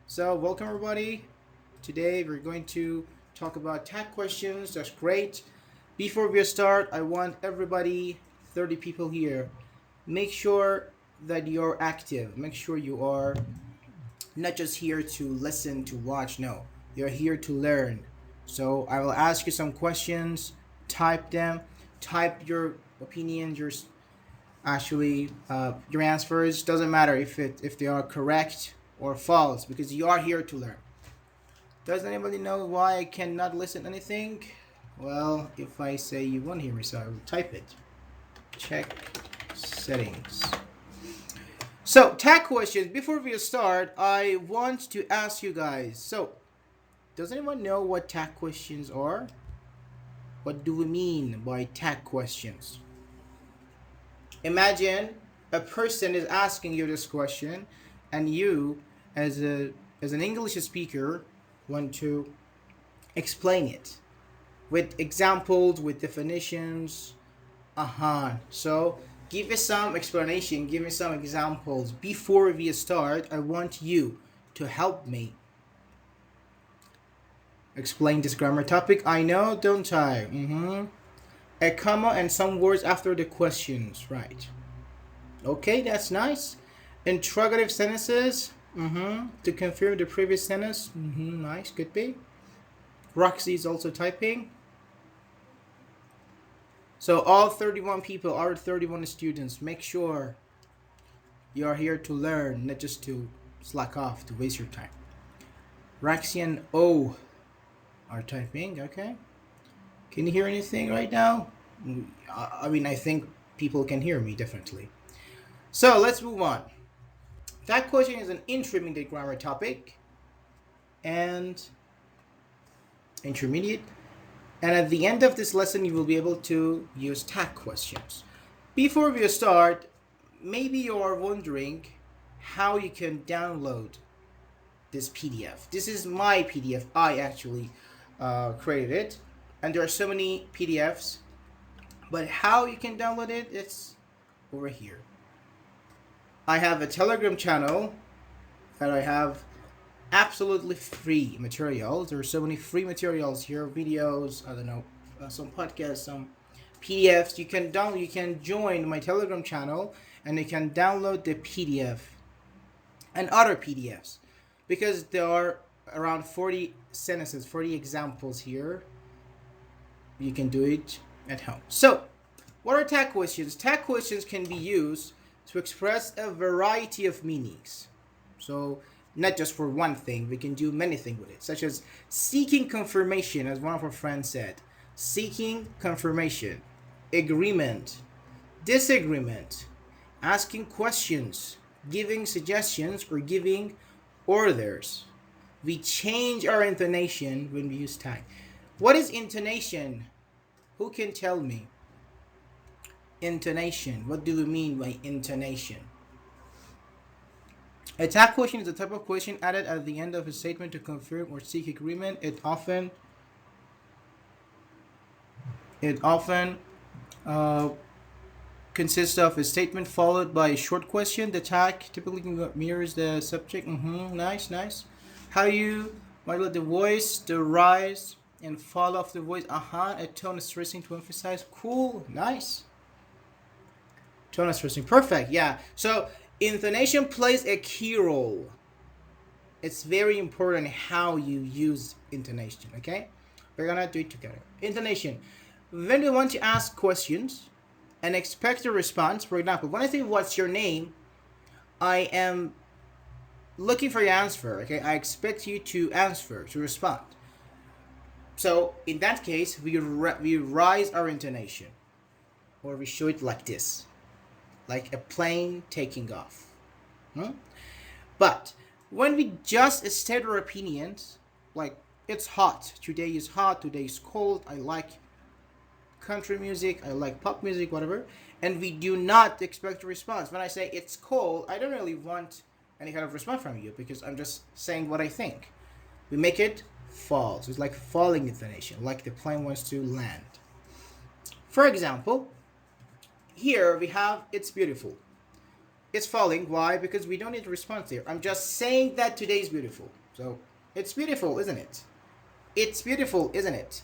So, welcome everybody. Today we're going to talk about tag questions. That's great. Before we start, I want everybody, 30 people here, make sure that you're active. Make sure you are not just here to listen, to watch. No, you're here to learn. So, I will ask you some questions, type them, type your opinions, your answers. Doesn't matter if they are correct or false because you are here to learn. Does anybody know why I cannot listen to anything? Well, if I say you won't hear me, so I will type it. Check settings. So, tag questions. Before we start, I want to ask you guys. So, does anyone know what tag questions are? What do we mean by tag questions? Imagine a person is asking you this question, and you, as an English speaker, want to explain it with examples, with definitions. So give me some explanation, give me some examples. Before we start, I want you to help me explain this grammar topic. I know, don't I? A comma and some words after the questions, right? Okay, that's nice. Interrogative sentences. To confirm the previous sentence. Nice, could be. Roxy is also typing. So all 31 people, our 31 students, make sure you are here to learn, not just to slack off, to waste your time. Roxy and O are typing, okay? Can you hear anything right now? I think people can hear me, definitely. So let's move on. That question is an intermediate grammar topic and intermediate. And at the end of this lesson, you will be able to use tag questions. Before we start, maybe you are wondering how you can download this PDF. This is my PDF. I actually created it. And there are so many PDFs. But how you can download it, it's over here. I have a Telegram channel that I have absolutely free materials. There are so many free materials here, videos, I don't know, some podcasts, some PDFs. You can join my Telegram channel and you can download the PDF and other PDFs because there are around 40 sentences, 40 examples here. You can do it at home. So, what are tag questions? Tag questions can be used to express a variety of meanings. So, not just for one thing, we can do many things with it, such as seeking confirmation, as one of our friends said. Seeking confirmation, agreement, disagreement, asking questions, giving suggestions, or giving orders. We change our intonation when we use tag. What is intonation? Who can tell me? Intonation. What do we mean by intonation? A tag question is a type of question added at the end of a statement to confirm or seek agreement. It often uh, consists of a statement followed by a short question. The tag typically mirrors the subject. Nice, nice. How you modulate the voice, the rise and fall of the voice. A tone is stressing to emphasize. Cool, nice. Tone is stressing. Perfect. Yeah. So intonation plays a key role. It's very important how you use intonation. Okay, we're gonna do it together. Intonation. When we want to ask questions and expect a response, for example, when I say "What's your name?" I am looking for your answer. Okay, I expect you to answer, to respond. So in that case, we rise our intonation, or we show it like this, like a plane taking off. But when we just state our opinions, like it's hot, today is hot, today is cold, I like country music, I like pop music, whatever, and we do not expect a response. When I say it's cold, I don't really want any kind of response from you because I'm just saying what I think. We make it fall. So it's like falling intonation, like the plane wants to land. For example, here we have it's beautiful. It's falling. Why? Because we don't need a response here. I'm just saying that today is beautiful. So it's beautiful, isn't it? It's beautiful, isn't it?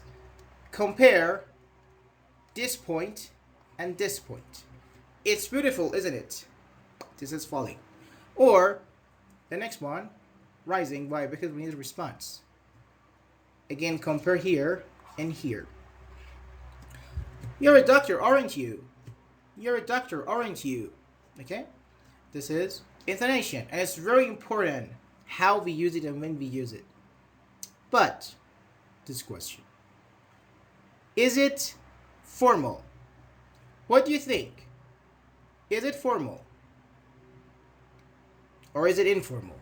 Compare this point and this point. It's beautiful, isn't it? This is falling. Or the next one, rising. Why? Because we need a response. Again, compare here and here. You're a doctor, aren't you? You're a doctor, aren't you? Okay? This is intonation, and it's very important how we use it and when we use it. But this question, is it formal? What do you think? Is it formal? Or is it informal?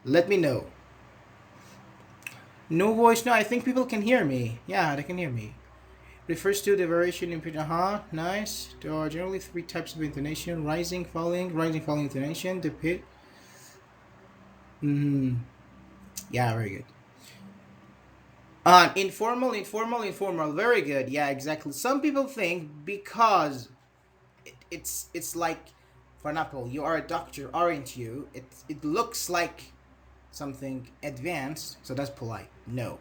Let me know. No voice? No, I think people can hear me. Yeah, they can hear me. Refers to the variation in pitch. Nice. There are generally three types of intonation: rising, falling intonation, the pitch. Yeah, very good. Informal. Very good. Yeah, exactly. Some people think because it's like, for example, you are a doctor, aren't you? It looks like something advanced, so that's polite. No,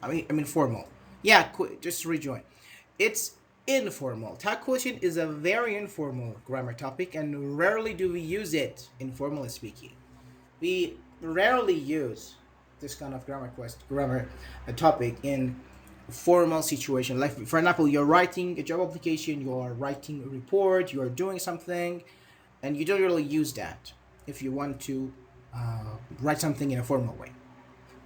I mean formal. Yeah, just rejoin. It's informal. Tag question is a very informal grammar topic, and rarely do we use it informally speaking. We rarely use this kind of grammar topic in formal situation. Like for example, you're writing a job application, you are writing a report, you are doing something, and you don't really use that if you want to write something in a formal way.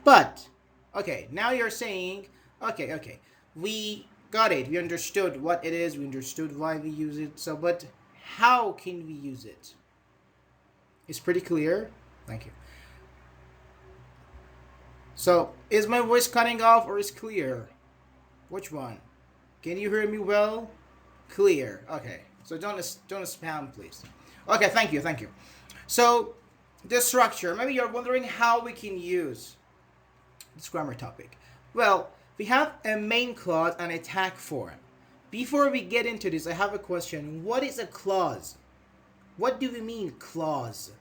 But okay, now you're saying, okay, we got it, we understood what it is, we understood why we use it. So, but how can we use it? It's pretty clear. Thank you. So, is my voice cutting off or is clear? Which one? Can you hear me well? Clear. Okay. So don't spam, please. Okay. Thank you. So, the structure. Maybe you're wondering how we can use this grammar topic. Well, we have a main clause and a tag form. Before we get into this, I have a question. What is a clause? What do we mean clause?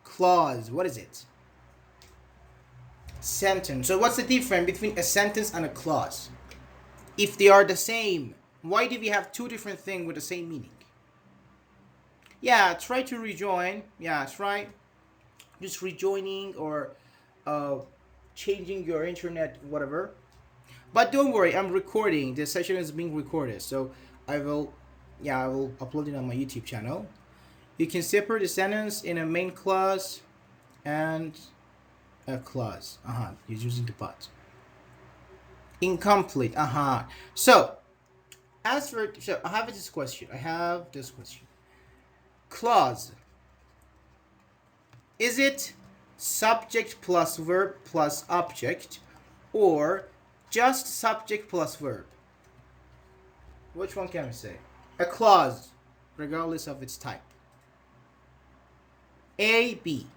Clause. What is it? Sentence. So what's the difference between a sentence and a clause? If they are the same, why do we have two different things with the same meaning? Yeah, try to rejoin. Yeah, try just rejoining or changing your internet, whatever. But don't worry, I'm recording. This session is being recorded, so I will upload it on my YouTube channel. You can separate the sentence in a main clause and a clause. You're using the but. Incomplete. So, I have this question. Clause. Is it subject plus verb plus object, or just subject plus verb? Which one can we say? A clause, regardless of its type. A, B.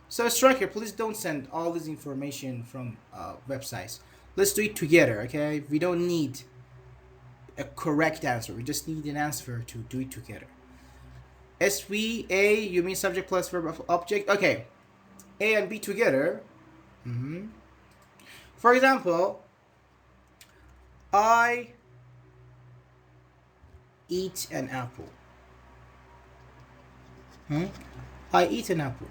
So Striker, please don't send all this information from websites. Let's do it together, okay? We don't need a correct answer. We just need an answer to do it together. SVA, you mean subject plus verb object? Okay. A and B together. For example, I eat an apple. I eat an apple.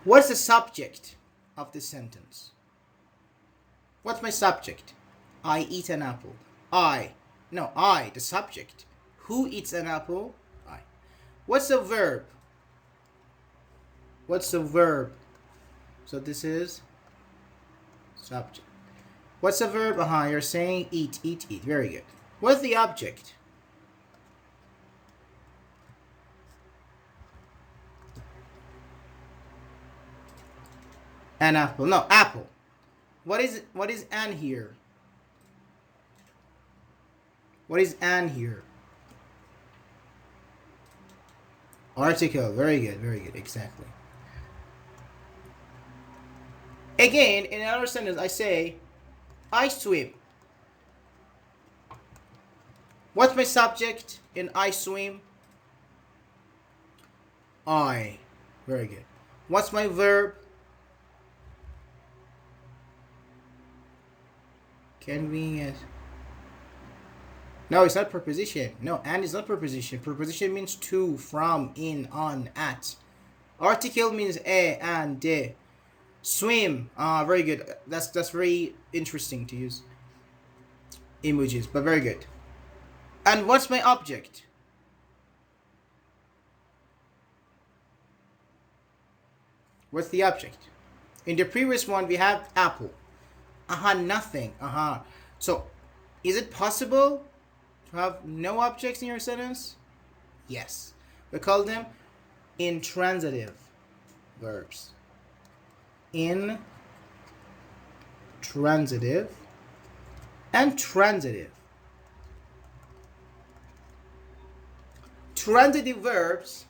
What's the subject of this sentence? What's my subject? I eat an apple. I, the subject. Who eats an apple? I. What's the verb? So this is subject. What's the verb? You're saying eat. Very good. What's the object? An apple. No, apple. What is an here? What is an here? Article. Very good. Exactly. Again, in another sentence, I say, I swim. What's my subject in I swim? I. Very good. What's my verb? Can we... No, it's not preposition. No, and is not preposition. Preposition means to, from, in, on, at. Article means a, and, de. Swim. Very good. That's very interesting to use emojis, but very good. And what's my object? What's the object? In the previous one, we have apple. Nothing. So, is it possible to have no objects in your sentence? Yes. We call them intransitive verbs. Intransitive and transitive. Transitive verbs,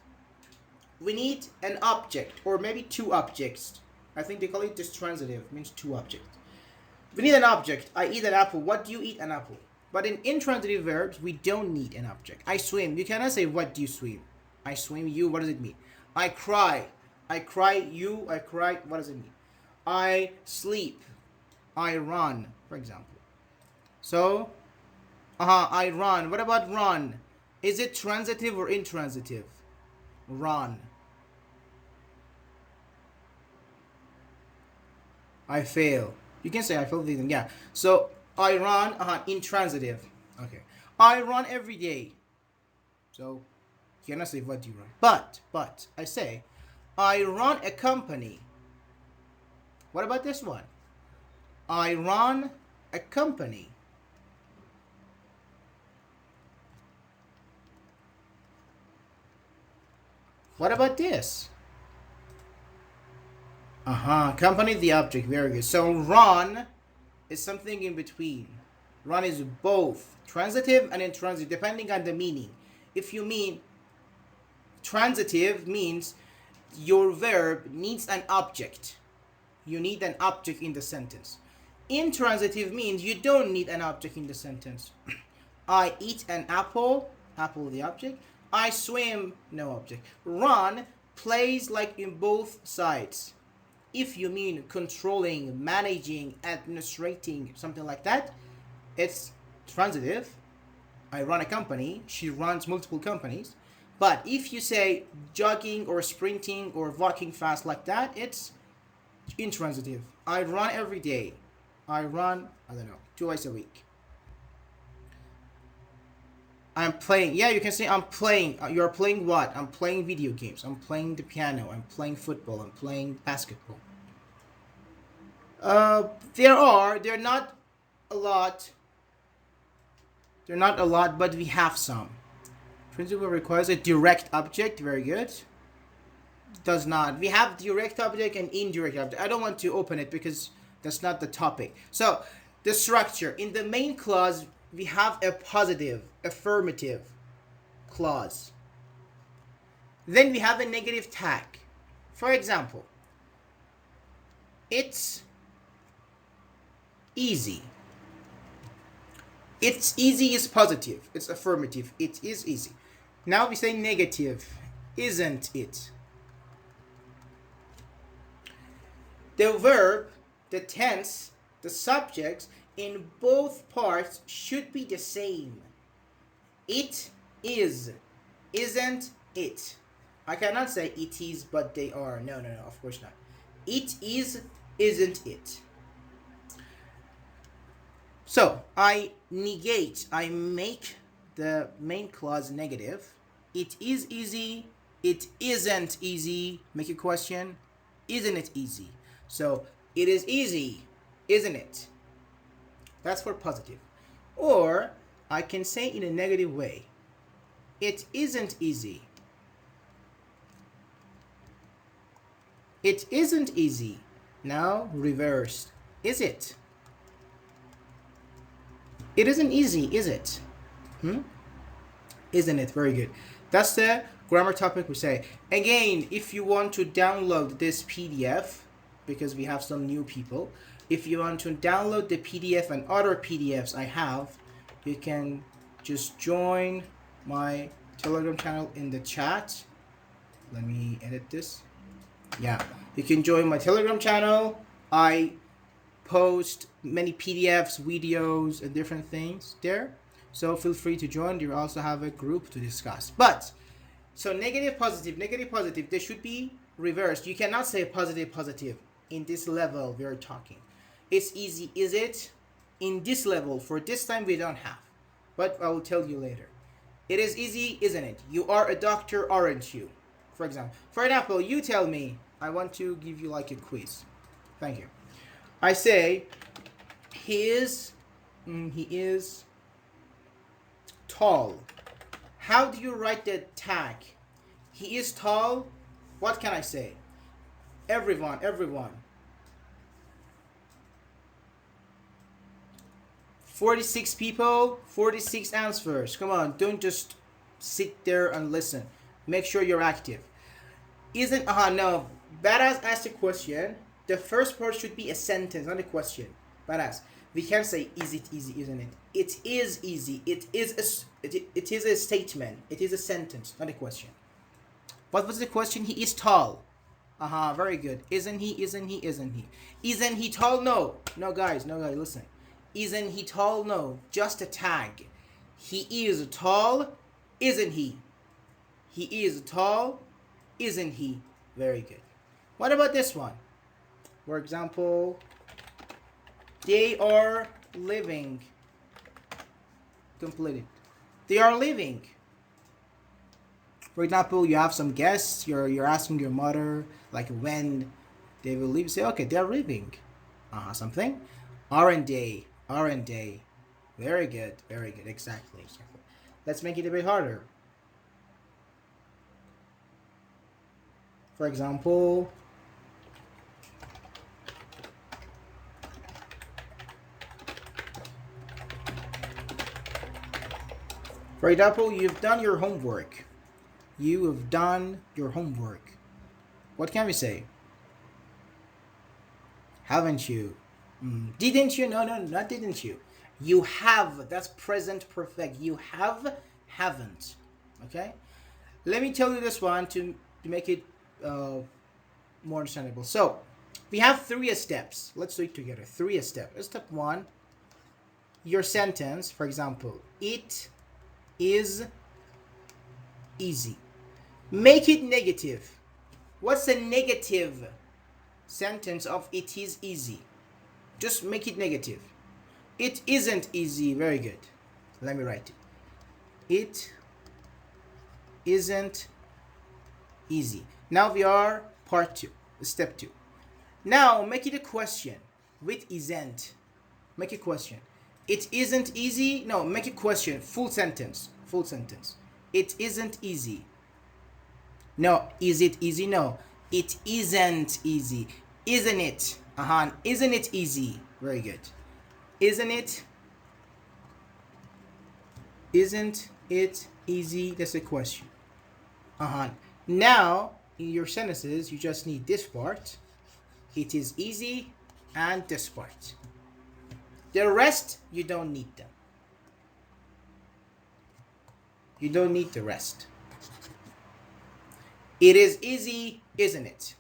we need an object or maybe two objects. I think they call it distransitive, means two objects. We need an object. I eat an apple. What do you eat? An apple. But in intransitive verbs, we don't need an object. I swim. You cannot say, what do you swim? I swim, you, what does it mean? I cry. I cry, you, I cry, what does it mean? I sleep. I run, for example. So, I run. What about run? Is it transitive or intransitive? Run. I fail. You can say I fail. Yeah. So I run. Intransitive. Okay. I run every day. So you cannot say what do you run. But I say I run a company. What about this one? I run a company. What about this? Company the object. Very good. So run is something in between. Run is both transitive and intransitive depending on the meaning. If you mean transitive means your verb needs an object. You need an object in the sentence. Intransitive means you don't need an object in the sentence. I eat an apple. Apple the object. I swim, no object. Run plays like in both sides. If you mean controlling, managing, administrating, something like that, it's transitive. I run a company. She runs multiple companies. But if you say jogging or sprinting or walking fast like that, it's intransitive. I run every day. I run, I don't know, twice a week. I'm playing. Yeah, you can say I'm playing. You're playing what? I'm playing video games. I'm playing the piano. I'm playing football. I'm playing basketball. They're not a lot. They're not a lot, but we have some. Principle requires a direct object. Very good. Does not. We have direct object and indirect object. I don't want to open it because that's not the topic. So, the structure. In the main clause, we have a positive, affirmative clause. Then we have a negative tag. For example, it's easy. It's easy is positive. It's affirmative. It is easy. Now we say negative. Isn't it? The verb, the tense, the subjects in both parts should be the same. It is. Isn't it? I cannot say it is, but they are. No, of course not. It is, isn't it? So, I negate, I make the main clause negative. It is easy, it isn't easy. Make a question. Isn't it easy? So, it is easy, isn't it? That's for positive. Or, I can say in a negative way. It isn't easy. It isn't easy. Now, reversed. Is it? It isn't easy, is it? Isn't it? Very good. That's the grammar topic we say. Again, if you want to download this PDF, because we have some new people. If you want to download the PDF and other PDFs I have, you can just join my Telegram channel in the chat. Let me edit this. Yeah, you can join my Telegram channel. I post many PDFs, videos, and different things there. So feel free to join. You also have a group to discuss. But so negative, positive, negative, positive. They should be reversed. You cannot say positive, positive in this level we are talking. It's easy, is it? In this level, for this time we don't have. But I will tell you later. It is easy, isn't it? You are a doctor, aren't you? For example, you tell me. I want to give you like a quiz. Thank you. I say, he is tall. How do you write the tag? He is tall. What can I say? Everyone. 46 people, 46 answers. Come on, don't just sit there and listen. Make sure you're active. No. Badass asked a question. The first part should be a sentence, not a question. Badass. We can't say, is it easy, isn't it? It is easy. It is a statement. It is a sentence, not a question. What was the question? He is tall. Very good. Isn't he? Isn't he tall? No, guys, listen. Isn't he tall? No, just a tag. He is tall, isn't he? He is tall, isn't he? Very good. What about this one? For example, they are living. Completed. They are living. For example, you have some guests. You're asking your mother like when they will leave. Say, okay, they're living. Something. Aren't they? Very good. Exactly. Let's make it a bit harder. For example, you've done your homework. What can we say? Haven't you? Didn't you? No, not didn't you. You have. That's present perfect. You have, haven't. Okay? Let me tell you this one to make it more understandable. So, we have 3 steps. Let's do it together. 3 steps. Step 1, your sentence, for example, it is easy. Make it negative. What's a negative sentence of it is easy? Just make it negative. It isn't easy. Very good. Let me write it. It isn't easy. Now we are part 2, step 2. Now make it a question with isn't. Make a question. It isn't easy. No, make a question. Full sentence. It isn't easy. No, is it easy? No, it isn't easy. Isn't it? Isn't it easy? Very good. Isn't it easy? That's a question. Now, in your sentences, you just need this part. It is easy and this part. The rest, you don't need them. You don't need the rest. It is easy, isn't it?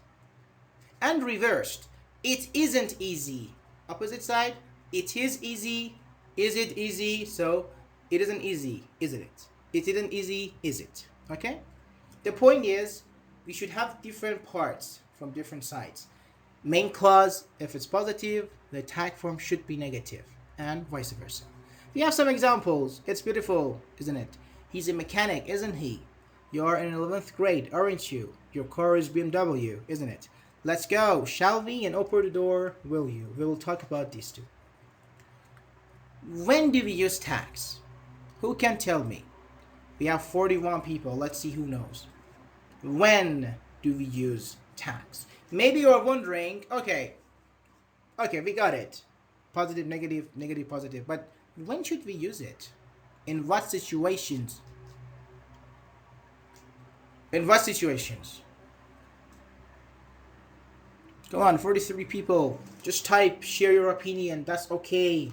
And reversed. It isn't easy. Opposite side. It is easy. Is it easy? So, it isn't easy, isn't it? It isn't easy, is it? Okay? The point is, we should have different parts from different sides. Main clause, if it's positive, the tag form should be negative, and vice versa. We have some examples. It's beautiful, isn't it? He's a mechanic, isn't he? You are in 11th grade, aren't you? Your car is BMW, isn't it? Let's go, shall we? And open the door, will you? We will talk about these two. When do we use tags? Who can tell me? We have 41 people. Let's see who knows. When do we use tags? Maybe you're wondering, okay, we got it. Positive, negative, negative, positive. But when should we use it? In what situations? Come on, 43 people. Just type, share your opinion. That's okay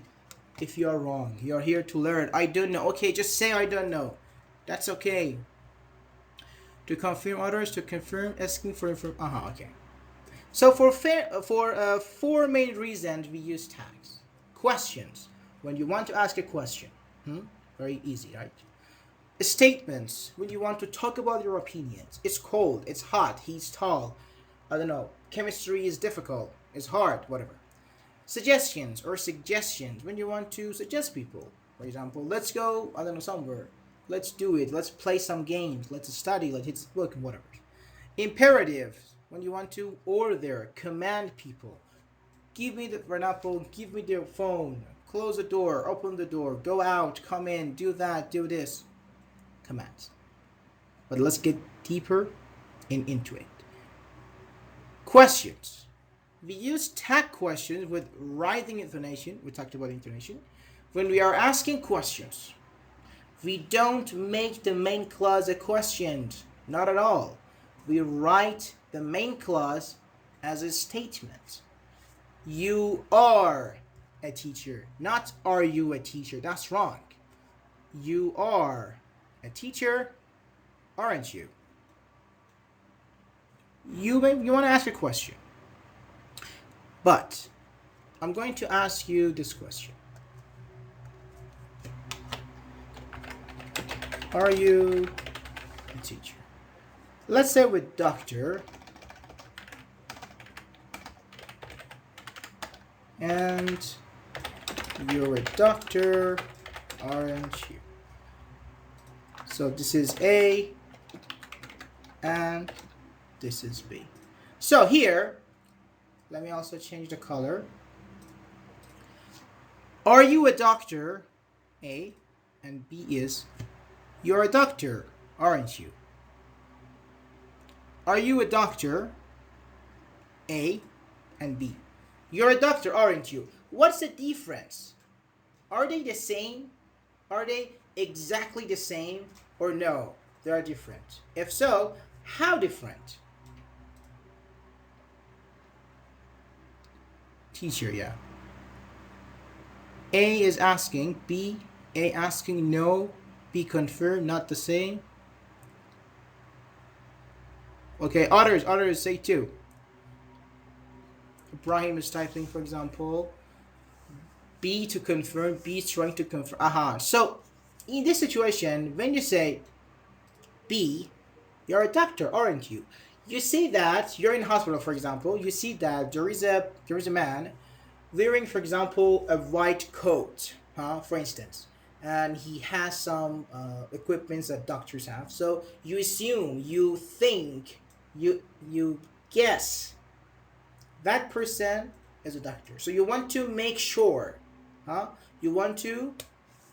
if you are wrong. You're here to learn. I don't know. Okay, just say I don't know. That's okay. To confirm others, to confirm, asking for information. Okay. So for four main reasons we use tags. Questions. When you want to ask a question. Very easy, right? Statements. When you want to talk about your opinions. It's cold. It's hot. He's tall. I don't know. Chemistry is difficult. It's hard. Whatever. Suggestions or suggestions. When you want to suggest people. For example, let's go, I don't know, somewhere. Let's do it. Let's play some games. Let's study. Let's hit this book. Whatever. Imperative. When you want to order, command people. Give me the, for example, give me the phone. Close the door. Open the door. Go out. Come in. Do that. Do this. Commands. But let's get deeper into it. Questions. We use tag questions with writing intonation. We talked about intonation. When we are asking questions, we don't make the main clause a question. Not at all. We write the main clause as a statement. You are a teacher. Not are you a teacher. That's wrong. You are a teacher, aren't you? You want to ask a question. But I'm going to ask you this question. Are you a teacher? Let's say with doctor. And you're a doctor, aren't you? So this is A and this is B. So here, let me also change the color. Are you a doctor? A, and B is, you're a doctor, aren't you? Are you a doctor? A and B. You're a doctor, aren't you? What's the difference? Are they the same? Are they exactly the same? Or no, they are different. If so, how different? Teacher, yeah. A is asking, B, A asking no, B confirm, not the same. Okay, others say two. Ibrahim is typing, for example, B to confirm, B is trying to confirm. So, in this situation, when you say B, you're a doctor, aren't you? You see that you're in hospital, for example. You see that there is a man wearing, for example, a white coat, for instance, and he has some equipments that doctors have. So you assume, you think, you guess that person is a doctor. So you want to make sure, You want to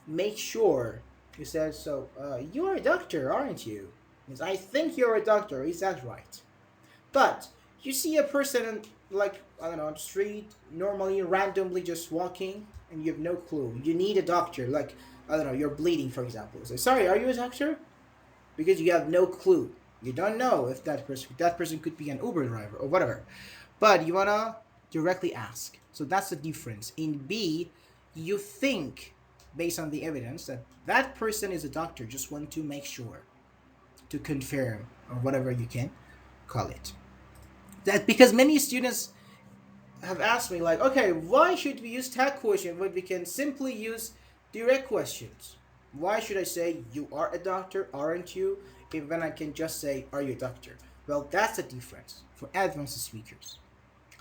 make sure. You said so. You're a doctor, aren't you? Means I think you're a doctor. Is that right? But you see a person like, I don't know, on the street, normally, randomly just walking, and you have no clue. You need a doctor. Like, I don't know, you're bleeding, for example. Say, sorry, are you a doctor? Because you have no clue. You don't know if that person could be an Uber driver or whatever. But you wanna directly ask. So that's the difference. In B, you think, based on the evidence, that that person is a doctor. Just want to make sure, to confirm, or whatever you can call it. That because many students have asked me, like, okay, why should we use tag question when we can simply use direct questions? Why should I say you are a doctor, aren't you, when I can just say, are you a doctor? Well, that's the difference for advanced speakers.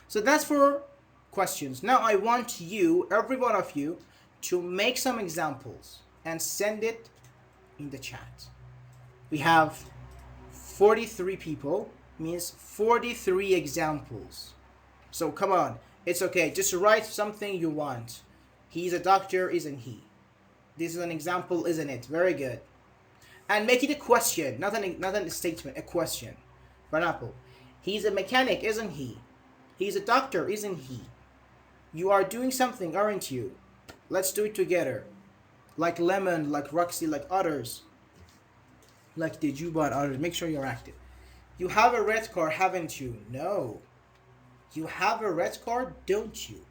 So that's for questions. Now I want you, every one of you, to make some examples and send it in the chat. We have 43 people, means 43 examples. So come on, it's okay. Just write something you want. He's a doctor, isn't he? This is an example, isn't it? Very good. And make it a question, not a statement, a question. For example, he's a mechanic, isn't he? He's a doctor, isn't he? You are doing something, aren't you? Let's do it together. Like Lemon, like Roxy, like others. Like the Juba and others. Make sure you're active. You have a red car, haven't you? No. You have a red car, don't you?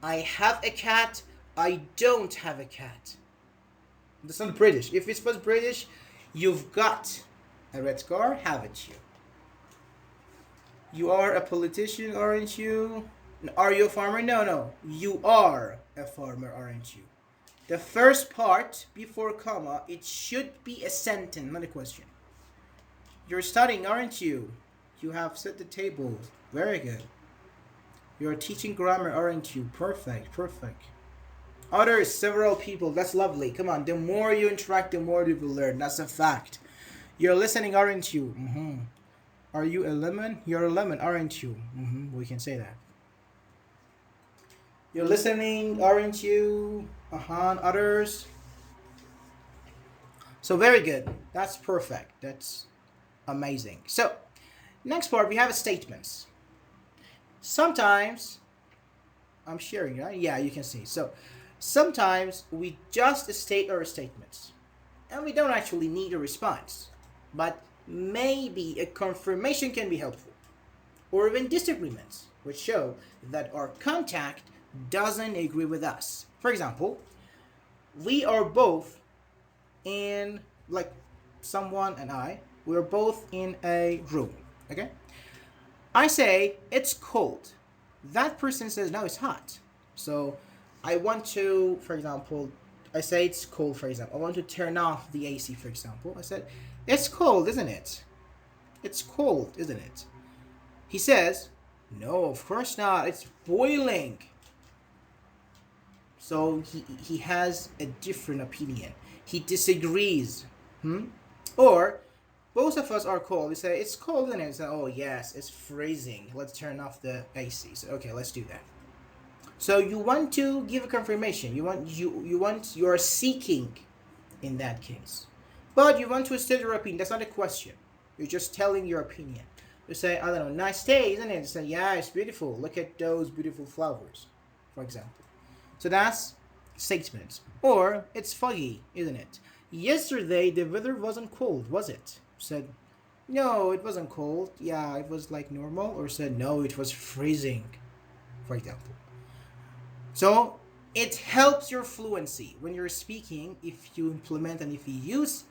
I have a cat. I don't have a cat. That's not British. If it was British, you've got a red car, haven't you? You are a politician, aren't you? Are you a farmer? No, no. You are a farmer, aren't you? The first part before comma, it should be a sentence, not a question. You're studying, aren't you? You have set the table. Very good. You're teaching grammar, aren't you? Perfect, perfect. Others, several people. That's lovely. Come on. The more you interact, the more you will learn. That's a fact. You're listening, aren't you? Are you a lemon? You're a lemon, aren't you? We can say that. You're listening, aren't you? Others. So very good. That's perfect. That's amazing. So next part we have statements. Sometimes I'm sharing, right? Yeah, you can see. So sometimes we just state our statements and we don't actually need a response. But maybe a confirmation can be helpful. Or even disagreements, which show that our contact doesn't agree with us. For example, we are both in, like someone and I, we're both in a room. Okay? I say, it's cold. That person says, no, it's hot. So I want to, for example, I say it's cold, for example. I want to turn off the AC, for example. I said, it's cold, isn't it? It's cold, isn't it? He says, no, of course not. It's boiling. So he has a different opinion. He disagrees. Or both of us are cold. We say, it's cold, isn't it? We say, oh, yes, it's freezing. Let's turn off the AC. So, okay, let's do that. So you want to give a confirmation. You are seeking in that case. But you want to state your opinion. That's not a question. You're just telling your opinion. You say, I don't know, nice day, isn't it? You say, yeah, it's beautiful. Look at those beautiful flowers, for example. So that's statements. Or it's foggy, isn't it? Yesterday the weather wasn't cold, was it? Said, no, it wasn't cold. Yeah, it was like normal. Or said, no, it was freezing, for example. So it helps your fluency when you're speaking. If you implement and if you use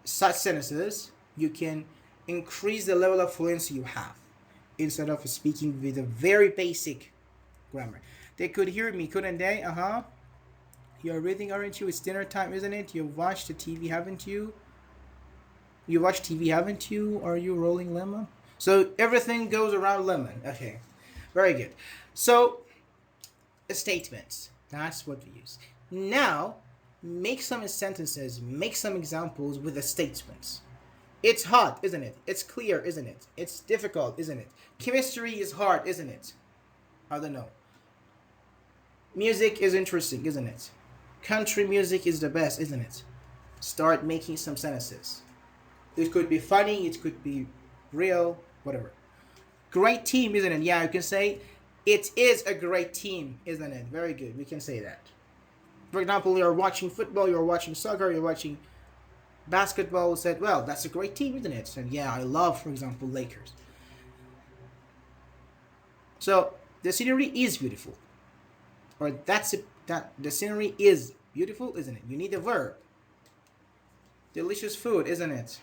such sentences, you can increase the level of fluency you have instead of speaking with a very basic grammar. They could hear me, couldn't they? You're reading, aren't you? It's dinner time, isn't it? You've watched the TV, haven't you? You watch TV, haven't you? Are you rolling lemon? So everything goes around lemon. Okay, very good. So statements. That's what we use. Now, make some sentences, make some examples with the statements. It's hot, isn't it? It's clear, isn't it? It's difficult, isn't it? Chemistry is hard, isn't it? I don't know. Music is interesting, isn't it? Country music is the best, isn't it? Start making some sentences. It could be funny, it could be real, whatever. Great team, isn't it? Yeah, you can say, it is a great team, isn't it? Very good, we can say that. For example, you're watching football, you're watching soccer, you're watching basketball. Said, well, that's a great team, isn't it? Said, yeah, I love, for example, Lakers. So the scenery is beautiful. Or that's it. That the scenery is beautiful, isn't it? You need a verb. Delicious food, isn't it?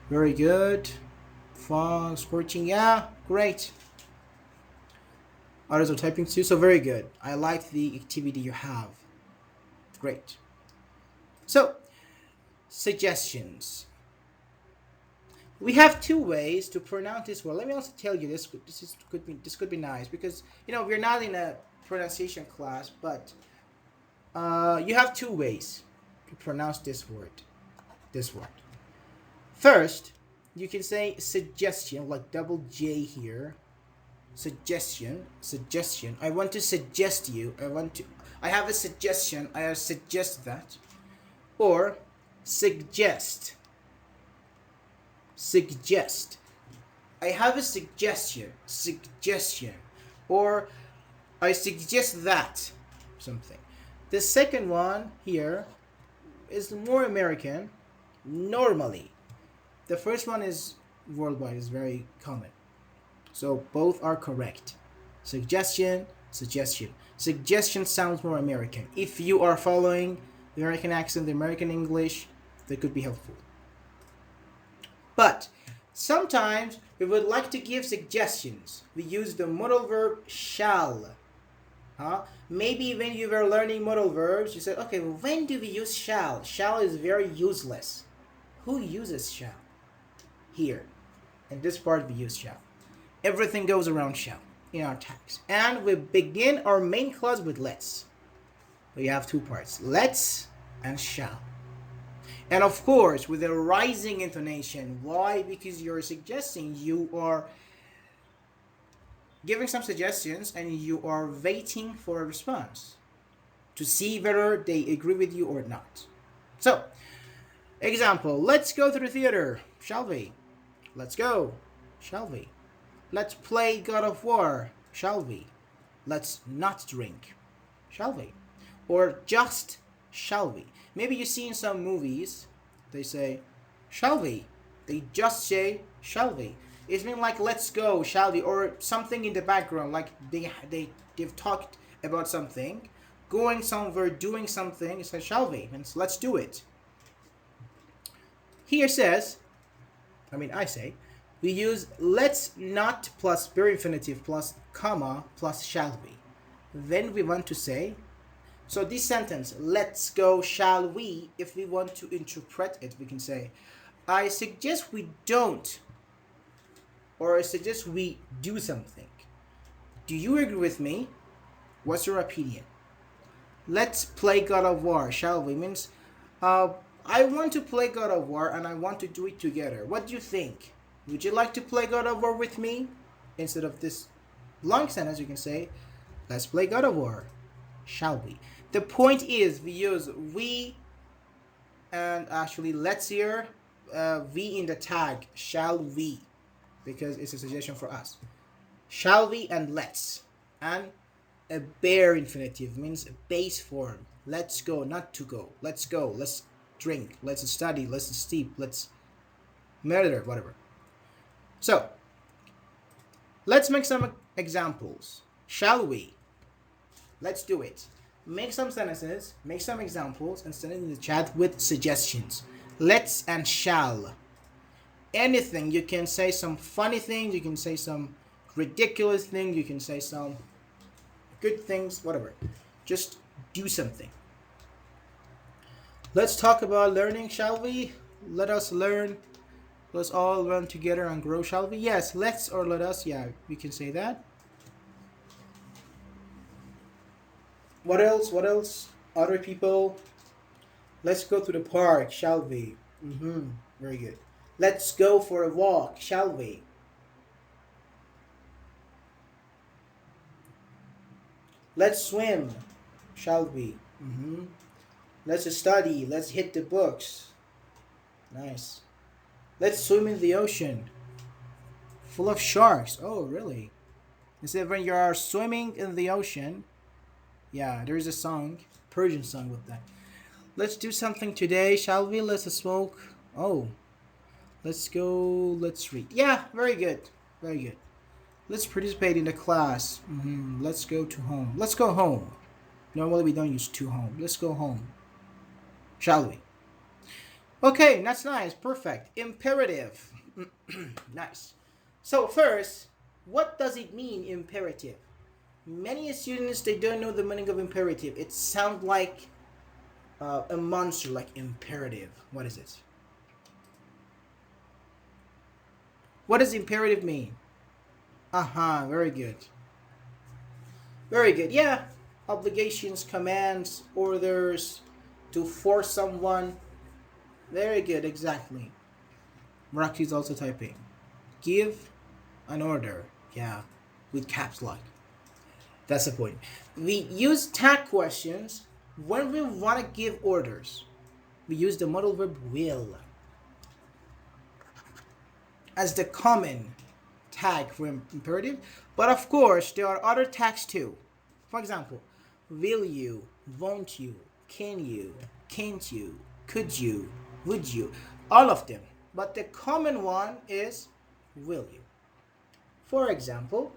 Very good. Fun, scorching, yeah, great. Others are typing too, so very good. I like the activity you have. Great. So, suggestions. We have two ways to pronounce this word. Let me also tell you this. This could be nice because we're not in a pronunciation class, but you have two ways to pronounce this word. This word. First, you can say suggestion, like double J here. Suggestion. I want to suggest you. I have a suggestion. I suggest that. Or suggest. I have a suggestion. Or I suggest that. Something. The second one here is more American. Normally. The first one is worldwide, is very common. So both are correct. Suggestion, suggestion. Suggestion sounds more American. If you are following the American accent, the American English, that could be helpful. But sometimes we would like to give suggestions. We use the modal verb shall. Maybe when you were learning modal verbs, you said, okay, well, when do we use shall? Shall is very useless. Who uses shall? Here. In this part, we use shall. Everything goes around shall in our text. And we begin our main clause with let's. We have two parts, let's and shall. And of course, with a rising intonation. Why? Because you're suggesting, you are giving some suggestions and you are waiting for a response to see whether they agree with you or not. So, example, let's go to the theater, shall we? Let's go, shall we? Let's play God of War, shall we? Let's not drink, shall we? Or just, shall we? Maybe you see in some movies, they say, shall we? They just say, shall we? It's been like, let's go, shall we? Or something in the background, like they've talked about something, going somewhere, doing something. It says, shall we? Means let's do it. Here says, I say, we use let's not plus bare infinitive plus comma plus shall we. Then we want to say, so this sentence, let's go, shall we, if we want to interpret it, we can say, I suggest we don't, or I suggest we do something. Do you agree with me? What's your opinion? Let's play God of War, shall we? Means, I want to play God of War and I want to do it together. What do you think? Would you like to play God of War with me? Instead of this long sentence, you can say, let's play God of War, shall we? The point is, we use we, and actually let's here, we in the tag, shall we, because it's a suggestion for us. Shall we and let's. And a bare infinitive means a base form. Let's go, not to go. Let's go, let's drink, let's study, let's sleep, let's murder, whatever. So, let's make some examples. Shall we? Let's do it. Make some sentences, make some examples, and send it in the chat with suggestions. Let's and shall. Anything. You can say some funny things, you can say some ridiculous things, you can say some good things, whatever. Just do something. Let's talk about learning, shall we? Let us learn. Let's all learn together and grow, shall we? Yes, let's or let us. Yeah, we can say that. What else? What else? Other people. Let's go to the park, shall we? Very good. Let's go for a walk, shall we? Let's swim, shall we? Let's study. Let's hit the books. Nice. Let's swim in the ocean. Full of sharks. Oh, really? Instead, when you are swimming in the ocean, yeah, there's a song, Persian song with that. Let's do something today, shall we? Let's smoke. Oh, let's go. Let's read. Yeah, very good. Very good. Let's participate in the class. Let's go to home. Let's go home. Normally we don't use to home. Let's go home. Shall we? Okay, that's nice. Perfect. Imperative. Nice. So first, what does it mean, imperative? Many students, they don't know the meaning of imperative. It sounds like a monster, like imperative. What is it? What does imperative mean? Very good. Very good. Yeah, obligations, commands, orders, to force someone. Very good, exactly. Rakhi is also typing. Give an order. Yeah, with caps lock. That's the point. We use tag questions when we want to give orders. We use the modal verb will as the common tag for imperative. But of course, there are other tags too. For example, will you, won't you, can you, can't you, could you, would you, all of them. But the common one is will you. For example,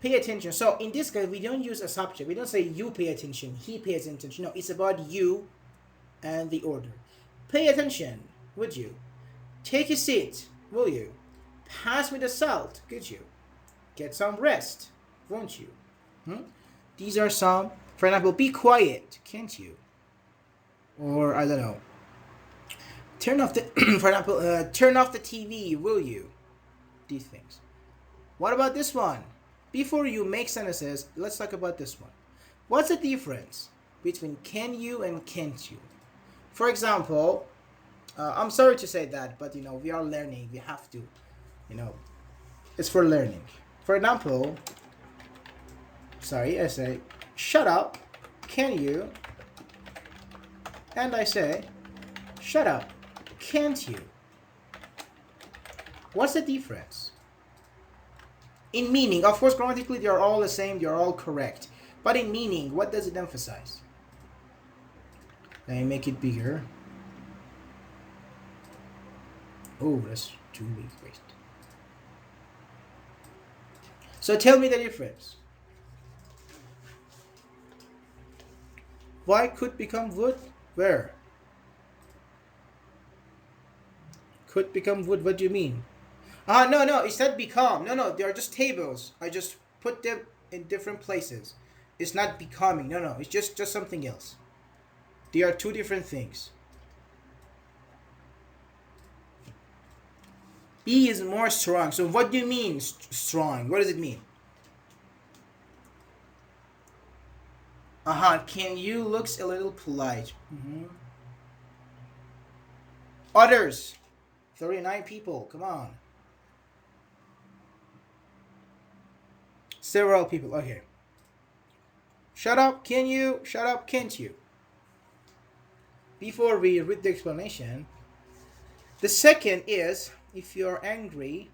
pay attention. So in this case, we don't use a subject. We don't say you pay attention, he pays attention. No, it's about you and the order. Pay attention, would you? Take a seat, will you? Pass me the salt, could you? Get some rest, won't you? Hmm? These are some. For example, be quiet, can't you? Or I don't know. Turn off the, for example, turn off the TV, will you? These things. What about this one? Before you make sentences, let's talk about this one. What's the difference between can you and can't you? For example, I'm sorry to say that, but we are learning. We have to, you know, it's for learning. For example, sorry, I say, shut up, can you? And I say, shut up, can't you? What's the difference? In meaning, of course, grammatically they are all the same, they are all correct. But in meaning, what does it emphasize? Let me make it bigger. Oh, that's too big. Wait. So tell me the difference. Why could become would? Where? Could become would, what do you mean? No, it's not become. No, they are just tables. I just put them in different places. It's not becoming. No, it's just something else. They are two different things. Be is more strong. So what do you mean strong? What does it mean? Can you looks a little polite. Others. 39 people. Come on. Several people. Okay. Shut up, can you? Shut up, can't you? Before we read the explanation, the second is if you're angry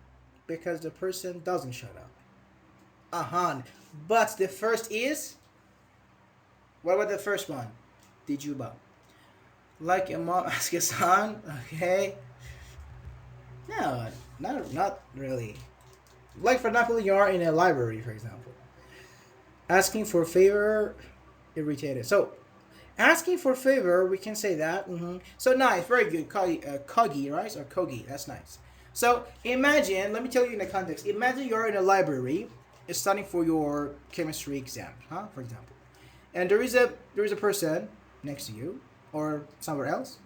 because the person doesn't shut up. But the first is, what about the first one? Did you bow? Like a mom asks a son, okay? No, not really. Like for example, you are in a library, for example. Asking for favor, irritated. So, asking for favor, we can say that. So nice, very good. Kogi, right? Or Kogi, that's nice. So imagine, let me tell you in the context. Imagine you're in a library, studying for your chemistry exam, for example, and there is a person next to you or somewhere else,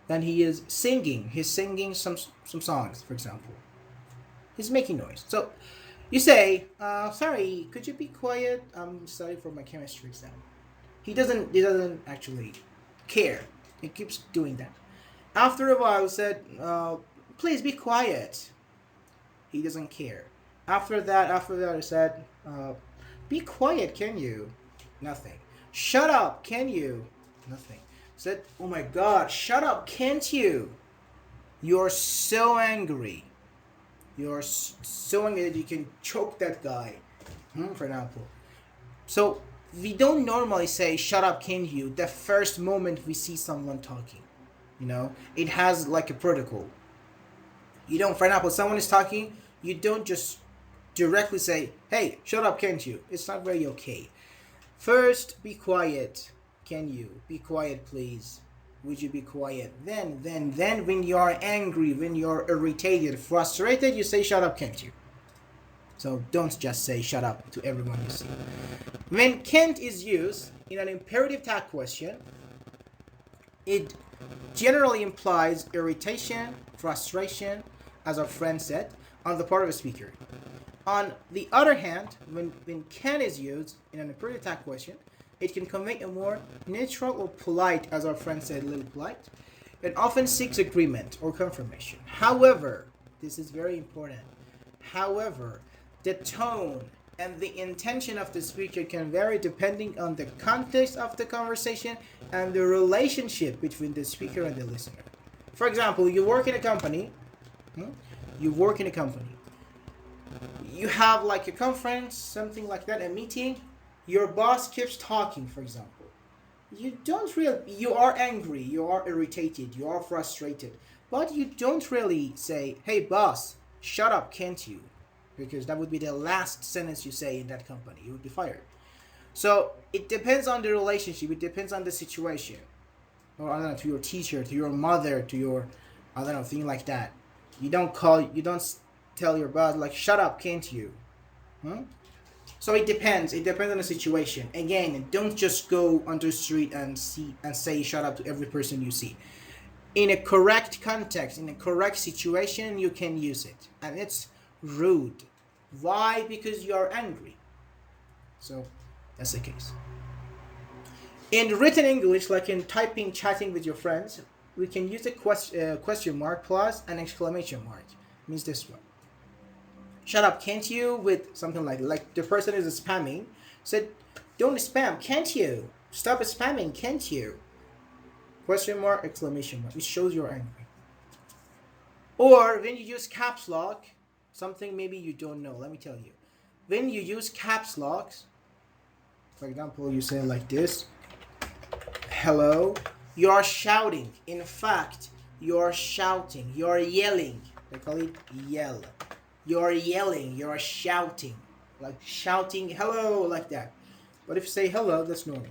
and he is singing. He's singing some songs, for example. He's making noise. So you say, sorry, could you be quiet? I'm studying for my chemistry exam. He doesn't actually care. He keeps doing that. After a while, said, please be quiet. He doesn't care. After that, I said, be quiet, can you? Nothing. Shut up, can you? Nothing. Said, oh my God, shut up, can't you? You're so angry. You're so angry that you can choke that guy, for example. So we don't normally say shut up, can you, the first moment we see someone talking. It has like a protocol. You don't, for example, someone is talking, you don't just directly say, hey, shut up, can't you? It's not very okay. First, be quiet. Can you be quiet, please? Would you be quiet? Then when you are angry, when you're irritated, frustrated, you say shut up, can't you? So don't just say shut up to everyone you see. When can't is used in an imperative tag question, it generally implies irritation, frustration, as our friend said, on the part of a speaker. On the other hand, when can is used in an imperative tag question, it can convey a more neutral or polite, as our friend said, a little polite, and often seeks agreement or confirmation. However, this is very important. However, the tone and the intention of the speaker can vary depending on the context of the conversation and the relationship between the speaker and the listener. For example, you work in a company. You have like a conference, something like that, a meeting. Your boss keeps talking, for example. You are angry, you are irritated, you are frustrated, but you don't really say, hey boss, shut up, can't you? because that would be the last sentence you say in that company. You would be fired. So it depends on the relationship. It depends on the situation. Or I don't know, to your teacher, to your mother, to your, I don't know, thing like that. You don't tell your boss like, shut up, can't you? Huh? So it depends. It depends on the situation. Again, don't just go on the street and say shut up to every person you see. In a correct context, in a correct situation, you can use it, and it's rude. Why? Because you are angry. So that's the case. In written English, like in typing, chatting with your friends, we can use a question mark plus an exclamation mark. It means this one. Shut up, can't you? With something like the person is spamming. Said, don't spam, can't you? Stop spamming, can't you? Question mark, exclamation mark. It shows you're angry. Or when you use caps lock, something maybe you don't know. Let me tell you. When you use caps locks, for example, you say like this, hello, you are shouting. In fact, you are shouting. You are yelling. They call it yell. You are yelling. You are shouting. Like shouting hello, like that. But if you say hello, that's normal.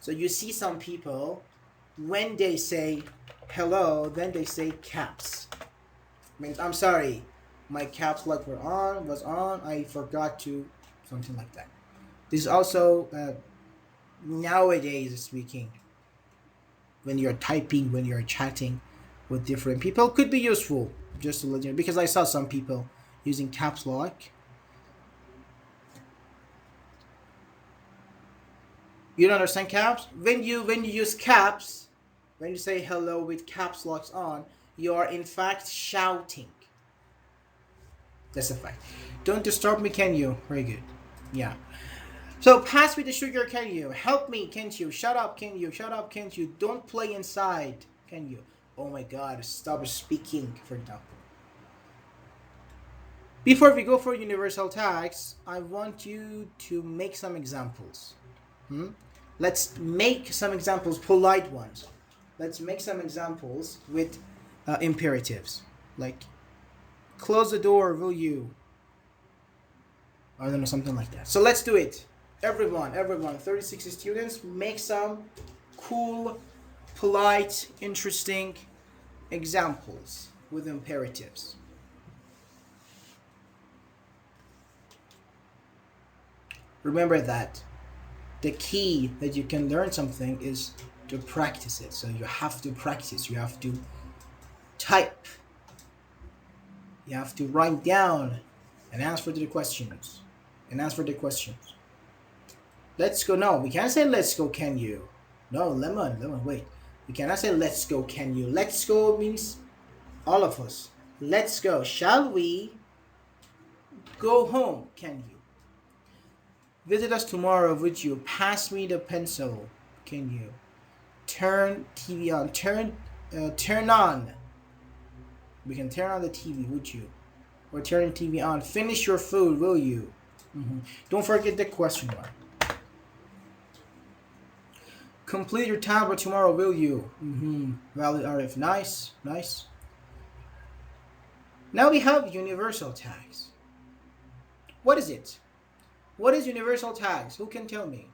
So you see some people, when they say hello, then they say caps. Means I'm sorry, my caps lock was on. I forgot to, something like that. This is also nowadays speaking. When you're typing, when you're chatting with different people, could be useful. Just to let you know, because I saw some people using caps lock. You don't understand caps? When you use caps, when you say hello with caps locks on, you are in fact shouting. That's a fact. Don't disturb me, can you? Very good. Yeah. So pass me the sugar, can you? Help me, can't you? Shut up, can you? Shut up, can't you? Don't play inside, can you? Oh my god, stop speaking, for example. Before we go for universal tags, I want you to make some examples. Let's make some examples, polite ones. Let's make some examples with imperatives. Like, close the door, will you? I don't know, something like that. So let's do it. Everyone, 36 students, make some cool, polite, interesting examples with imperatives. Remember that the key that you can learn something is to practice it. So you have to practice. You have to type. You have to write down and answer the questions. Let's go. No, we can't say let's go, can you? No, lemon, wait. We cannot say let's go, can you? Let's go means all of us. Let's go. Shall we go home, can you? Visit us tomorrow, would you? Pass me the pencil, can you? Turn TV on. Turn on. We can turn on the TV, would you? Or turn the TV on. Finish your food, will you? Don't forget the question mark. Complete your tablet tomorrow, will you? Valid RF. Nice. Now we have universal tags. What is it? What is universal tags? Who can tell me?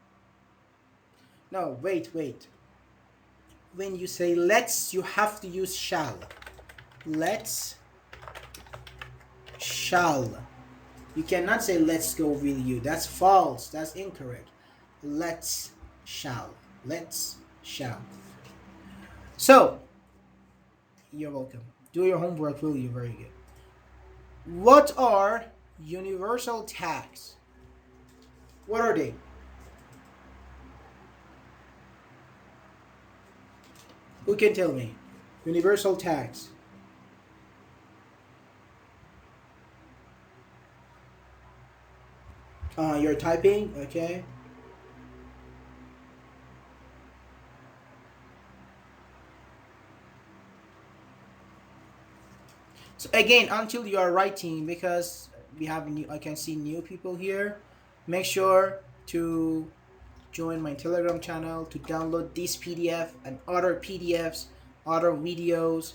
No, wait. When you say let's, you have to use shall. Let's, shall. You cannot say let's go, will you? That's false. That's incorrect. Let's, shall. Let's, shall. So, you're welcome. Do your homework, will you? Very good. What are universal tags? What are they? Who can tell me? Universal tags. You're typing, okay? So again, until you are writing, because I can see new people here. Make sure to join my Telegram channel to download this PDF and other PDFs, other videos.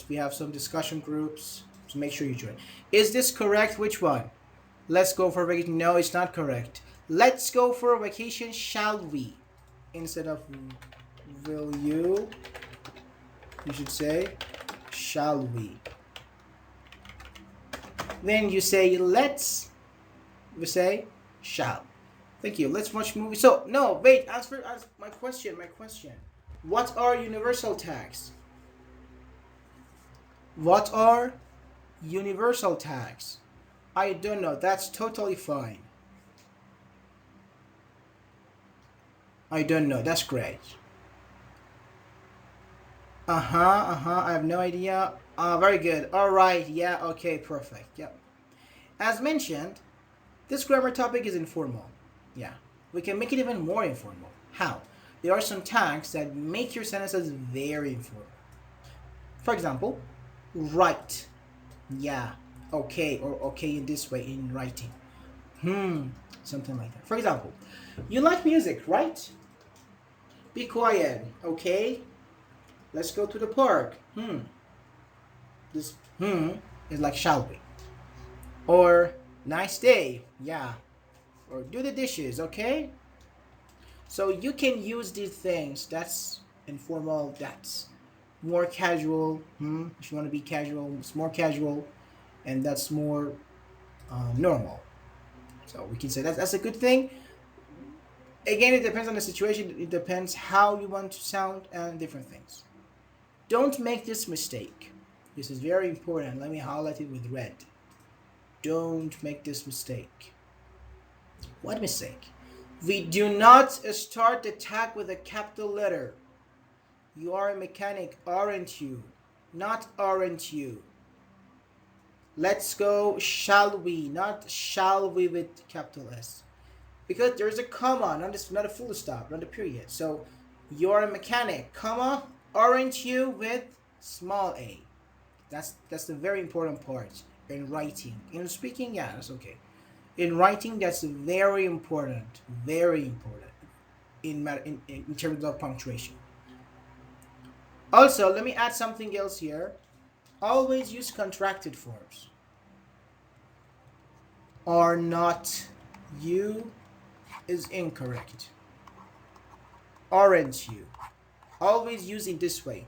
We have some discussion groups. So make sure you join. Is this correct? Which one? Let's go for vacation. No, it's not correct. Let's go for a vacation, shall we? Instead of will you should say, shall we? Then you say let's, we say shall. Thank you. Let's watch movie. So no, wait. Answer my question. My question. What are universal tags? What are universal tags? I don't know. That's totally fine. I don't know. That's great. I have no idea. Very good. All right. Yeah. Okay. Perfect. Yep. As mentioned, this grammar topic is informal. Yeah. We can make it even more informal. How? There are some tags that make your sentences very informal. For example, write. Yeah. Okay. Or okay in this way in writing. Something like that. For example, you like music, right? Be quiet. Okay. Let's go to the park. This is like shall we? Or nice day. Yeah. Or do the dishes, okay? So you can use these things. That's informal. That's more casual. If you want to be casual, it's more casual, and that's more normal. So we can say that's a good thing. Again, it depends on the situation. It depends how you want to sound and different things. Don't make this mistake. This is very important. Let me highlight it with red. Don't make this mistake. What mistake? We do not start the tag with a capital letter. You are a mechanic, aren't you? Not aren't you. Let's go, shall we? Not shall we with capital S. Because there's a comma, not a full stop, not a period. So you're a mechanic, comma, aren't you with small a. That's the very important part in writing. In speaking, yeah, that's okay. In writing, that's very important. Very important in terms of punctuation. Also, let me add something else here. Always use contracted forms. Are not you is incorrect. Aren't you? Always using this way.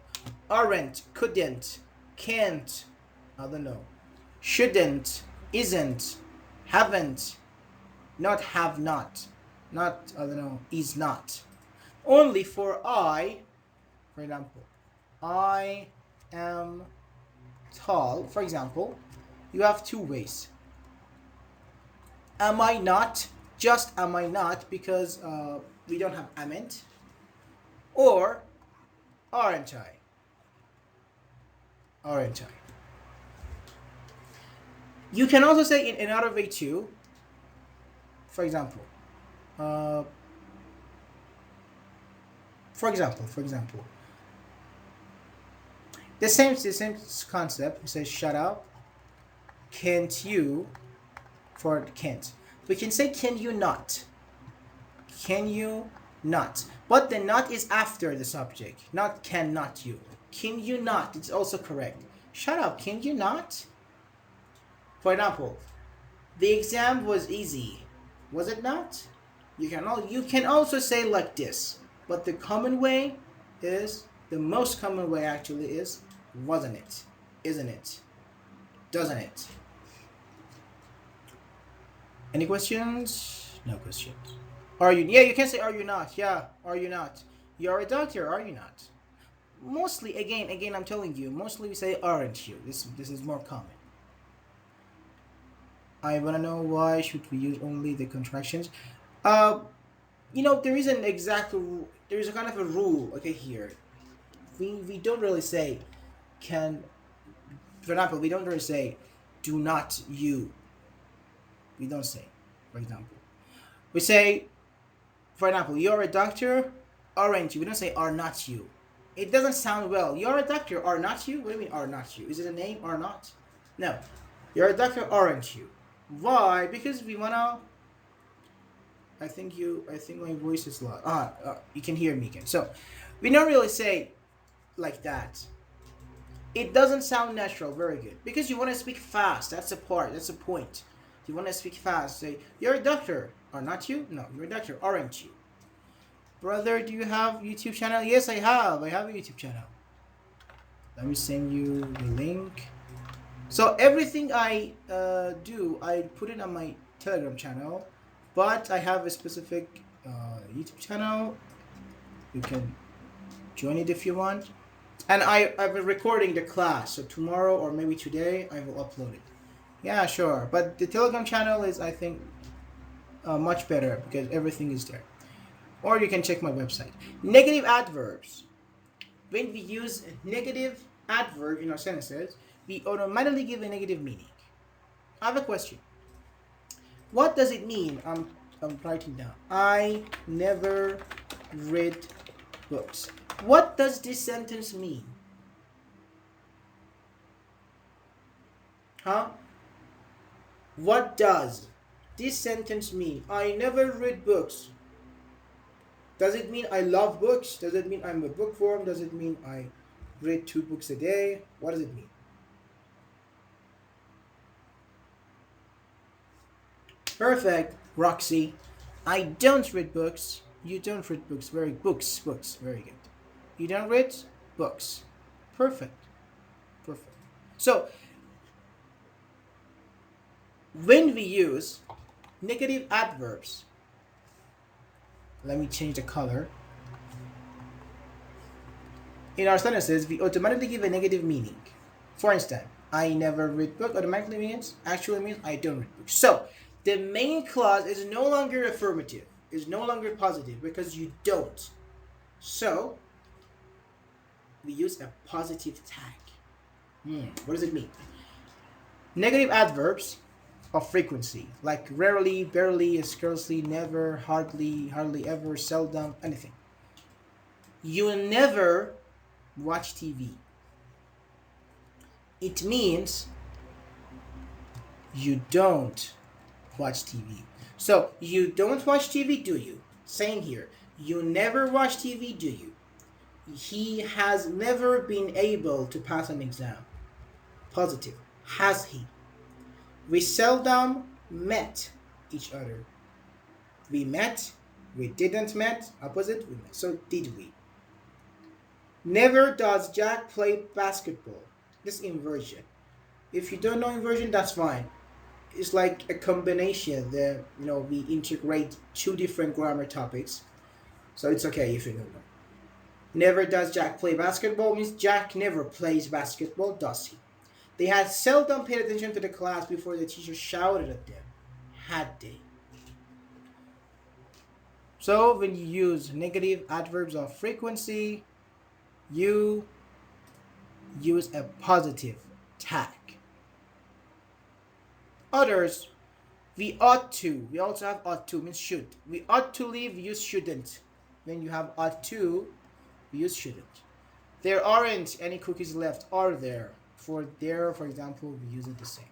Aren't, couldn't, can't, I don't know. Shouldn't, isn't, haven't, not have not, I don't know, is not. Only for I, for example, I am tall, for example, you have two ways. Am I not? Just am I not because we don't have ament. Or aren't I? Aren't I? You can also say in another way too. For example, uh, for example, the same concept. It says shut up. Can't you? For can't. We can say can you not? Can you not? But the not is after the subject, not cannot you. Can you not? It's also correct. Shut up. Can you not? For example, the exam was easy. Was it not? You can also say like this, but the common way is the most common way actually is wasn't it? Isn't it? Doesn't it? Any questions? No questions. Are you? Yeah, you can say are you not? Yeah, are you not? You're a doctor, are you not? Mostly, again, I'm telling you. Mostly we say aren't you. This is more common. I wanna know why should we use only the contractions? Uh, there is an exact. There is a kind of a rule. Okay, here. We don't really say can. For example, we don't really say do not you. We don't say. For example, we say, for example, you're a doctor, aren't you? We don't say are not you. It doesn't sound well. You're a doctor, are not you? What do you mean are not you? Is it a name or not? No. You're a doctor, aren't you? Why? Because we wanna. I think my voice is loud. You can hear me again. So, we don't really say like that. It doesn't sound natural. Very good. Because you want to speak fast. That's the part. That's the point. You want to speak fast. Say, you're a doctor. Or not you? No, you're a doctor. Aren't you? Brother, do you have YouTube channel? Yes, I have. I have a YouTube channel. Let me send you the link. So everything I do, I put it on my Telegram channel. But I have a specific YouTube channel. You can join it if you want. And I've been recording the class, so tomorrow or maybe today I will upload it. Yeah, sure. But the Telegram channel is, I think, much better because everything is there. Or you can check my website. Negative adverbs. When we use negative adverb in our sentences, we automatically give a negative meaning. I have a question. What does it mean? I'm writing down. I never read books. What does this sentence mean? Huh? What does this sentence mean? I never read books. Does it mean I love books? Does it mean I'm a bookworm? Does it mean I read 2 books a day? What does it mean? Perfect, Roxy. I don't read books. You don't read books. Books. Very good. You don't read books. Perfect. Perfect. So, when we use negative adverbs, let me change the color. In our sentences, we automatically give a negative meaning. For instance, I never read book automatically actually means I don't read books. So, the main clause is no longer affirmative, is no longer positive because you don't. So, we use a positive tag. What does it mean? Negative adverbs of frequency, like rarely, barely, scarcely, never, hardly, hardly ever, seldom, anything. You never watch TV. It means you don't watch TV. So, you don't watch TV, do you? Same here. You never watch TV, do you? He has never been able to pass an exam. Positive. Has he? We seldom met each other. We met. We didn't met. Opposite. We met. So did we? Never does Jack play basketball. This inversion. If you don't know inversion, that's fine. It's like a combination that we integrate 2 different grammar topics. So it's okay if you don't know. Never does Jack play basketball means Jack never plays basketball, does he? They had seldom paid attention to the class before the teacher shouted at them. Had they? So when you use negative adverbs of frequency, you use a positive tag. Others, we ought to. We also have ought to, means should. We ought to leave, we use shouldn't. When you have ought to, we use shouldn't. There aren't any cookies left, are there? For there, for example, we use it the same.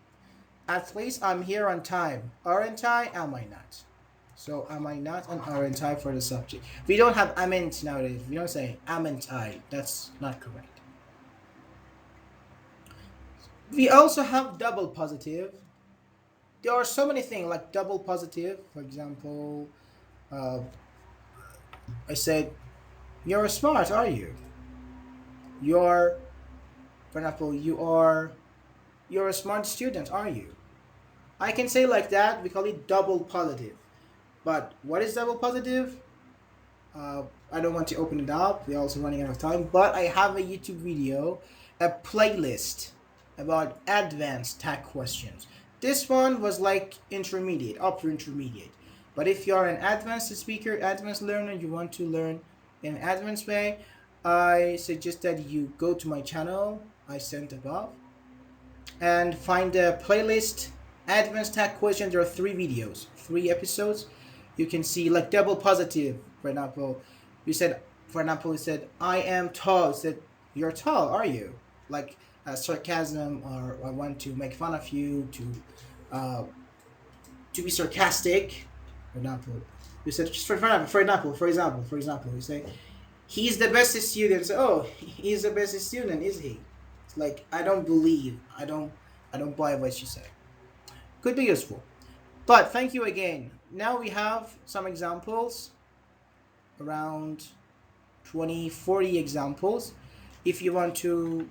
At least I'm here on time. Aren't I? Am I not? So am I not and aren't I for the subject? We don't have amn't nowadays. We don't say amn't I. That's not correct. We also have double positive. There are so many things like double positive. For example, I said, you're smart, are you? You're, for example, you're a smart student, are you? I can say like that. We call it double positive. But what is double positive? I don't want to open it up. We're also running out of time. But I have a YouTube video, a playlist about advanced tag questions. This one was like intermediate, upper intermediate. But if you are an advanced speaker, advanced learner, you want to learn in an advanced way, I suggest that you go to my channel I sent above and find the playlist advanced tag questions. There are 3 videos, 3 episodes. You can see like double positive. For example, you said, I am tall. You said, you're tall, are you? Like sarcasm, or I want to make fun of you, to be sarcastic. For example, you said, just for example, you say, he's the best student. So, oh, he's the best student, is he? Like I don't believe. I don't buy what you say. Could be useful. But thank you again. Now we have some examples, around 20, 40 examples. If you want to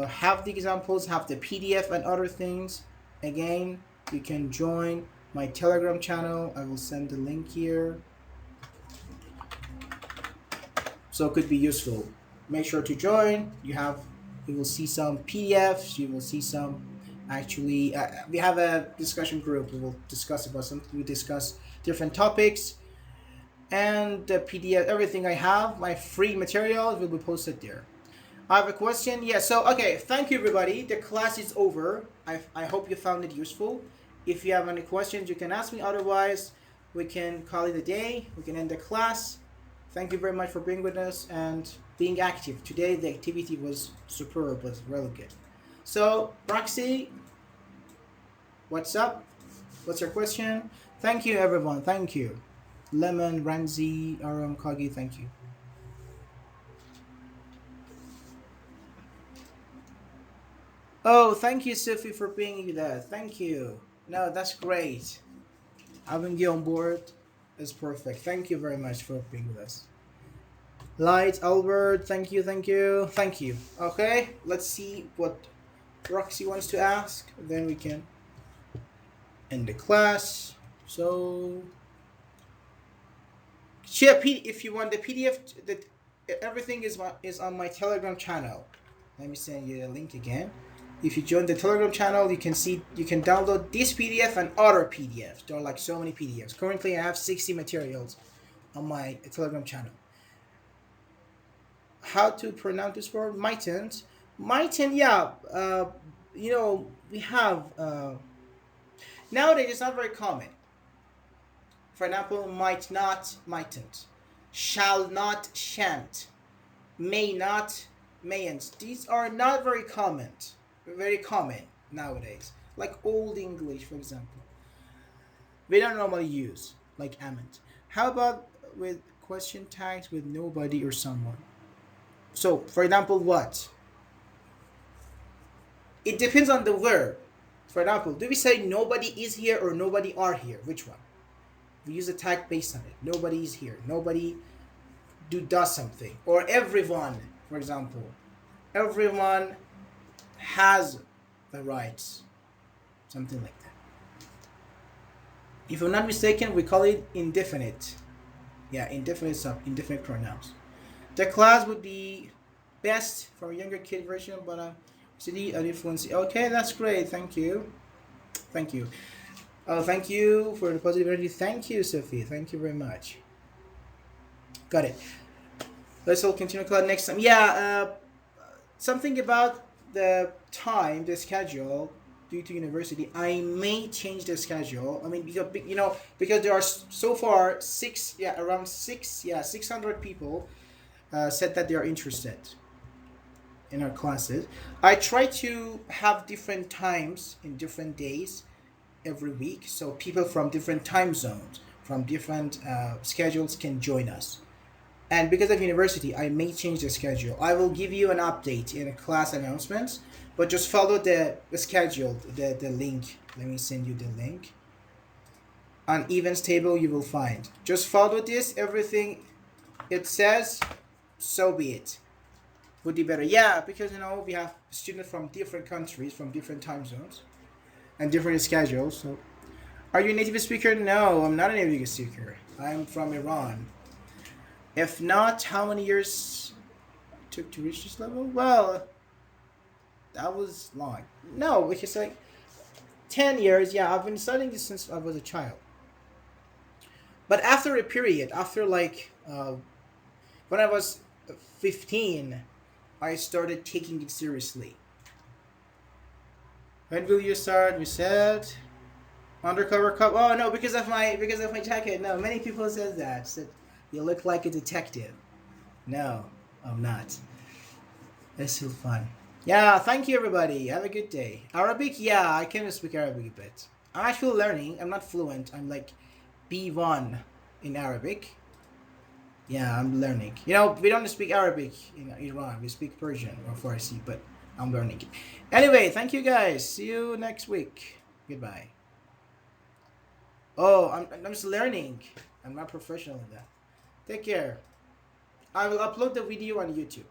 have the examples, have the PDF and other things, again, you can join my Telegram channel. I will send the link here. So it could be useful. Make sure to join. You will see some PDFs. You will see some. Actually, we have a discussion group. We will discuss about something. We discuss different topics, and the PDF, everything I have, my free materials will be posted there. I have a question. Yeah. So okay. Thank you, everybody. The class is over. I hope you found it useful. If you have any questions, you can ask me. Otherwise, we can call it a day. We can end the class. Thank you very much for being with us and being active. Today the activity was superb, was really good. So, Roxy, what's up? What's your question? Thank you, everyone. Thank you. Lemon, Ranzi, Aram, Kagi, thank you. Oh, thank you, Sophie, for being with us. Thank you. No, that's great. Having you on board is perfect. Thank you very much for being with us. Light, Albert, thank you, thank you, thank you. Okay, let's see what Roxy wants to ask. Then we can end the class. So, share if you want the PDF. That everything is on my Telegram channel. Let me send you a link again. If you join the Telegram channel, you can download this PDF and other PDFs. There are like so many PDFs. Currently, I have 60 materials on my Telegram channel. How to pronounce this word? Mitent. Mitent, yeah. We have nowadays it's not very common. For example, might not, mightn't, shall not, shan't, may not, mayn't. These are not very common nowadays. Like Old English, for example, we don't normally use like amn't. How about with question tags with nobody or someone? So, for example, what? It depends on the verb. For example, do we say nobody is here or nobody are here? Which one? We use a tag based on it. Nobody is here. Nobody does something. Or everyone, for example. Everyone has the rights. Something like that. If I'm not mistaken, we call it indefinite. Yeah, indefinite pronouns. The class would be best for a younger kid version, but CD and fluency. Okay, that's great. Thank you. Thank you. Thank you for the positive energy. Thank you, Sophie. Thank you very much. Got it. Let's all continue class next time. Yeah, something about the time, the schedule, due to university. I may change the schedule. I mean, because there are so far around 600 people said that they are interested in our classes. I try to have different times in different days every week, so people from different time zones, from different schedules can join us. And because of university, I may change the schedule. I will give you an update in a class announcements, but just follow the schedule, the link. Let me send you the link. On events table, you will find. Just follow this, everything it says, so be it. Would be better. Yeah, because we have students from different countries, from different time zones, and different schedules. So, are you a native speaker? No, I'm not a native speaker. I'm from Iran. If not, how many years it took to reach this level? Well, that was long. No, because like 10 years. Yeah, I've been studying this since I was a child. But after a period, after when I was 15, I started taking it seriously. When will you start? We said undercover cop. Oh no, because of my jacket. No, many people said that. Said you look like a detective. No, I'm not. It's still fun. Yeah, thank you everybody. Have a good day. Arabic, yeah, I can speak Arabic a bit. I'm actually learning. I'm not fluent. I'm like B1 in Arabic. Yeah, I'm learning. We don't speak Arabic in Iran. We speak Persian or Farsi, but I'm learning it. Anyway, thank you guys. See you next week. Goodbye. Oh, I'm just learning. I'm not professional in that. Take care. I will upload the video on YouTube.